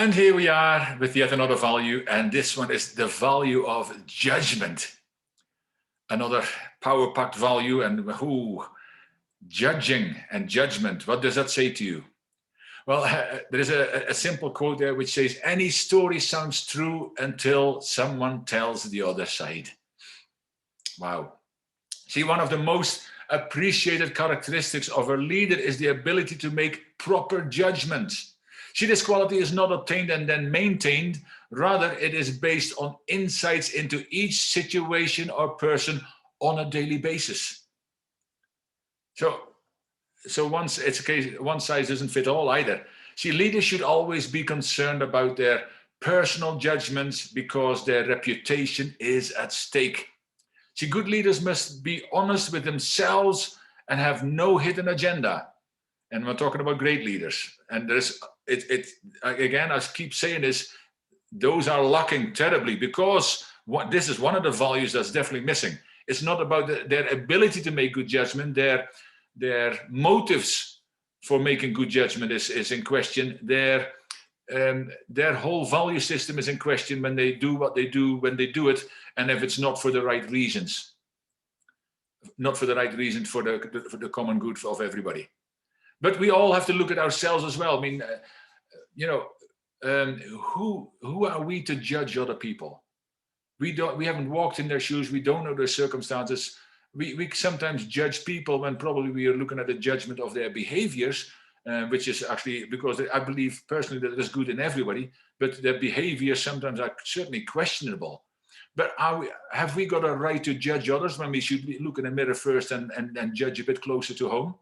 And here we are with yet another value, and this one is the value of judgment. Another power-packed value, and judging and judgment. What does that say to you? Well, there is a simple quote there which says, any story sounds true until someone tells the other side. Wow. See, one of the most appreciated characteristics of a leader is the ability to make proper judgments. See, this quality is not obtained and then maintained. Rather, it is based on insights into each situation or person on a daily basis. So once it's a case, one size doesn't fit all either. See, leaders should always be concerned about their personal judgments because their reputation is at stake. See, good leaders must be honest with themselves and have no hidden agenda. And we're talking about great leaders. And there's again, I keep saying this, those are lacking terribly because this is one of the values that's definitely missing. It's not about their ability to make good judgment. Their motives for making good judgment is in question. Their whole value system is in question when they do what they do, when they do it, and if it's not for the right reasons. Not for the right reason for the common good of everybody. But we all have to look at ourselves as well. I mean, who are we to judge other people? We haven't walked in their shoes. We don't know their circumstances. We sometimes judge people when probably we are looking at the judgment of their behaviors, which is actually because I believe personally that it is good in everybody, but their behaviors sometimes are certainly questionable. But have we got a right to judge others when we should look in the mirror first and judge a bit closer to home?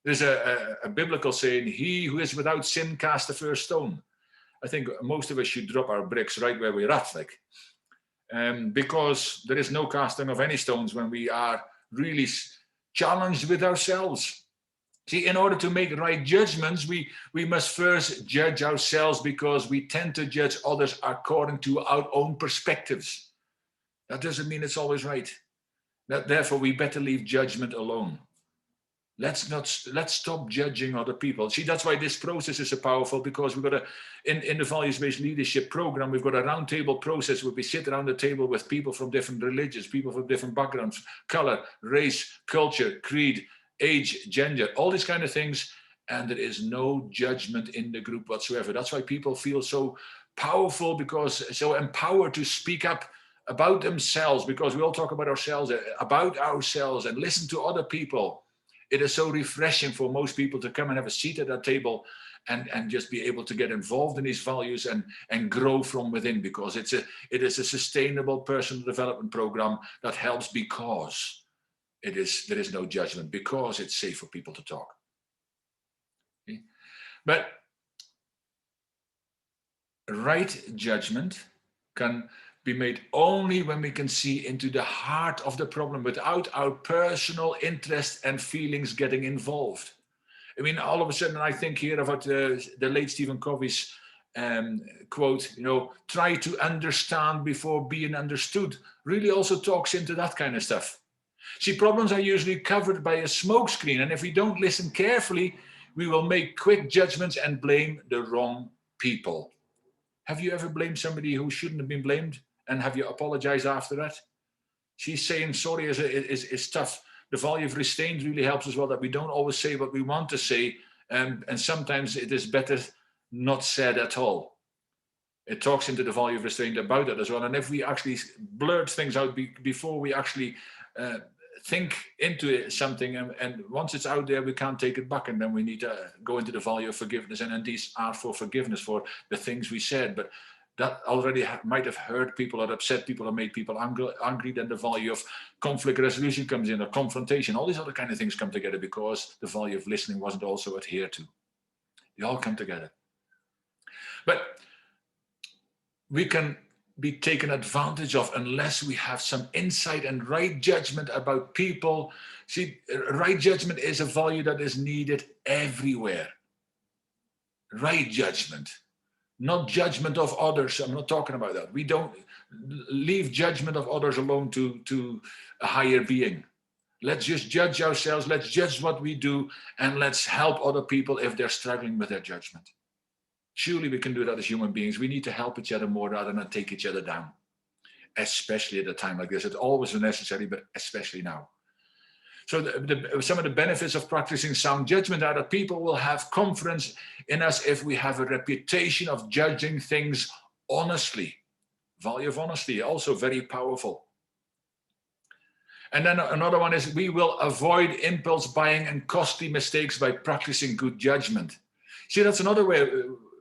There's a biblical saying, he who is without sin cast the first stone. I think most of us should drop our bricks right where we're at, because there is no casting of any stones when we are really challenged with ourselves. See, in order to make right judgments, we must first judge ourselves because we tend to judge others according to our own perspectives. That doesn't mean it's always right. Therefore, we better leave judgment alone. Let's stop judging other people. See, that's why this process is so powerful, because we've got in the values-based leadership program, we've got a roundtable process where we sit around the table with people from different religions, people from different backgrounds, color, race, culture, creed, age, gender, all these kind of things. And there is no judgment in the group whatsoever. That's why people feel so powerful, because so empowered to speak up about themselves, because we all talk about ourselves and listen to other people. It is so refreshing for most people to come and have a seat at that table and just be able to get involved in these values and grow from within, because it is a sustainable personal development program that helps because there is no judgment, because it's safe for people to talk. Okay? But right judgment can be made only when we can see into the heart of the problem without our personal interest and feelings getting involved. I mean, all of a sudden, I think here about the late Stephen Covey's quote, try to understand before being understood, really also talks into that kind of stuff. See, problems are usually covered by a smokescreen, and if we don't listen carefully, we will make quick judgments and blame the wrong people. Have you ever blamed somebody who shouldn't have been blamed? And have you apologized after that? She's saying sorry is tough. The value of restraint really helps as well, that we don't always say what we want to say. And sometimes it is better not said at all. It talks into the value of restraint about that as well. And if we actually blurt things out before we actually think into something, and once it's out there, we can't take it back. And then we need to go into the value of forgiveness. And these are for forgiveness for the things we said. But that already might have hurt people or upset people or made people angry. Then the value of conflict resolution comes in, or confrontation. All these other kind of things come together because the value of listening wasn't also adhered to. They all come together. But we can be taken advantage of unless we have some insight and right judgment about people. See, right judgment is a value that is needed everywhere. Right judgment. Not judgment of others. I'm not talking about that. We don't leave judgment of others alone to a higher being. Let's just judge ourselves. Let's judge what we do, and let's help other people if they're struggling with their judgment. Surely we can do that as human beings. We need to help each other more rather than take each other down, especially at a time like this. It's always necessary, but especially now. So some of the benefits of practicing sound judgment are that people will have confidence in us if we have a reputation of judging things honestly. Value of honesty, also very powerful. And then another one is we will avoid impulse buying and costly mistakes by practicing good judgment. See, that's another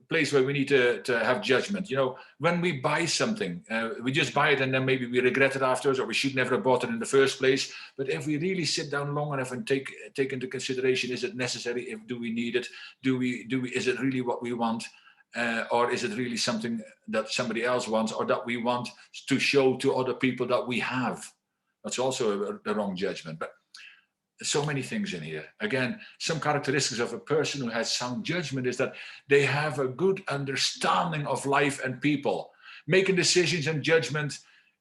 place where we need to have judgment. When we buy something, we just buy it and then maybe we regret it afterwards, or we should never have bought it in the first place. But if we really sit down long enough and take into consideration, is it necessary? Do we need it? Is it really what we want? Or is it really something that somebody else wants, or that we want to show to other people that we have? That's also the wrong judgment. But so many things in here. Again, some characteristics of a person who has sound judgment is that they have a good understanding of life and people. Making decisions and judgment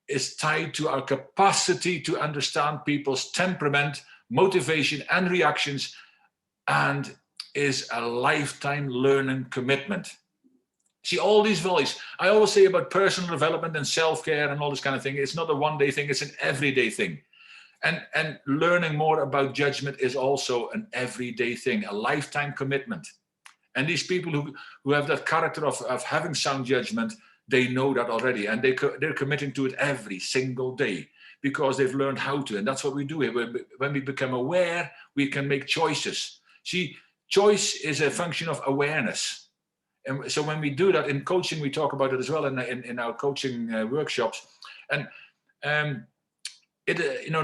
is tied to our capacity to understand people's temperament, motivation, and reactions, and is a lifetime learning commitment. See, all these values, I always say about personal development and self-care and all this kind of thing, it's not a one-day thing, it's an everyday thing. And learning more about judgment is also an everyday thing, a lifetime commitment. And these people who have that character of having sound judgment, they know that already, and they're committing to it every single day because they've learned how to. And that's what we do here. When we become aware, we can make choices. See, choice is a function of awareness. And so when we do that in coaching, we talk about it as well in our coaching workshops. And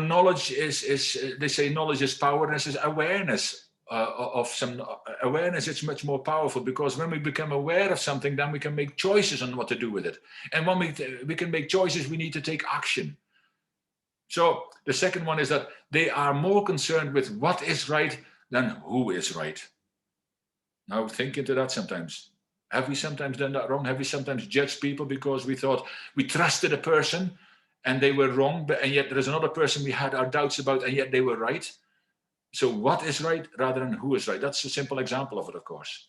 knowledge is they say knowledge is power, and this is awareness of some awareness. It's much more powerful because when we become aware of something, then we can make choices on what to do with it. And when we can make choices, we need to take action. So the second one is that they are more concerned with what is right than who is right. Now think into that sometimes. Have we sometimes done that wrong? Have we sometimes judged people because we thought we trusted a person and they were wrong, and yet there is another person we had our doubts about, and yet they were right? So what is right rather than who is right? That's a simple example of it, of course.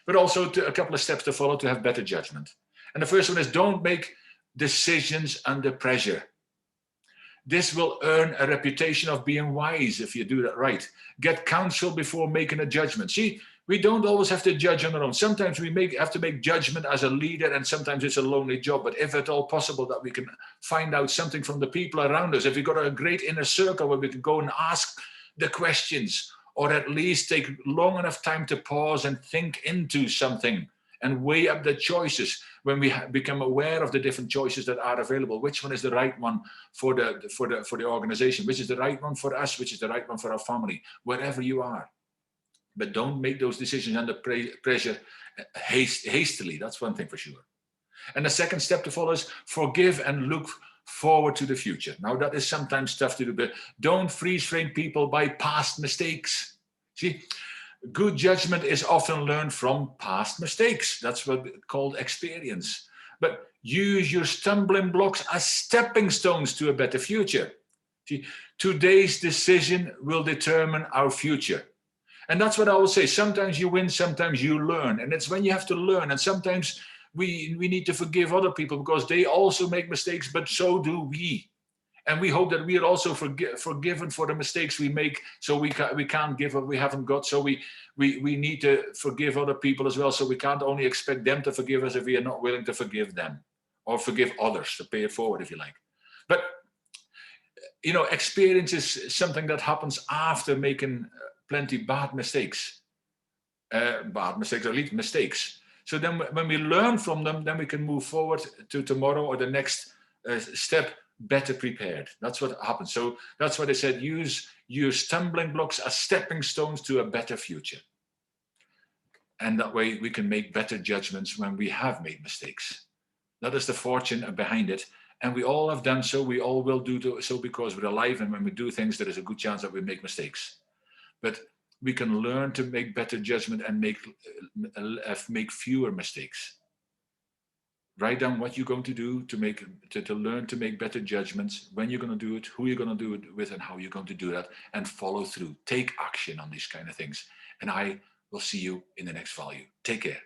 But also a couple of steps to follow to have better judgment. And the first one is don't make decisions under pressure. This will earn a reputation of being wise if you do that right. Get counsel before making a judgment. See, we don't always have to judge on our own. Sometimes we have to make judgment as a leader, and sometimes it's a lonely job. But if at all possible that we can find out something from the people around us, if we've got a great inner circle where we can go and ask the questions, or at least take long enough time to pause and think into something and weigh up the choices, when we become aware of the different choices that are available, which one is the right one for the organization, which is the right one for us, which is the right one for our family, wherever you are. But don't make those decisions under pressure hastily. That's one thing for sure. And the second step to follow is forgive and look forward to the future. Now, that is sometimes tough to do, but don't freeze frame people by past mistakes. See, good judgment is often learned from past mistakes. That's what's called experience. But use your stumbling blocks as stepping stones to a better future. See, today's decision will determine our future. And that's what I will say. Sometimes you win, sometimes you learn. And it's when you have to learn. And sometimes we need to forgive other people because they also make mistakes, but so do we. And we hope that we are also forgiven for the mistakes we make. So we can't give what we haven't got. So we need to forgive other people as well. So we can't only expect them to forgive us if we are not willing to forgive them, or forgive others, to pay it forward, if you like. But, experience is something that happens after making plenty bad mistakes, or at least mistakes. So then when we learn from them, then we can move forward to tomorrow or the next step better prepared. That's what happens. So that's why they said use your stumbling blocks as stepping stones to a better future. And that way we can make better judgments when we have made mistakes. That is the fortune behind it. And we all have done so. We all will do so because we're alive. And when we do things, there is a good chance that we make mistakes. But we can learn to make better judgment and make fewer mistakes. Write down what you're going to do to learn to make better judgments, when you're going to do it, who you're going to do it with, and how you're going to do that, and follow through. Take action on these kind of things. And I will see you in the next value. Take care.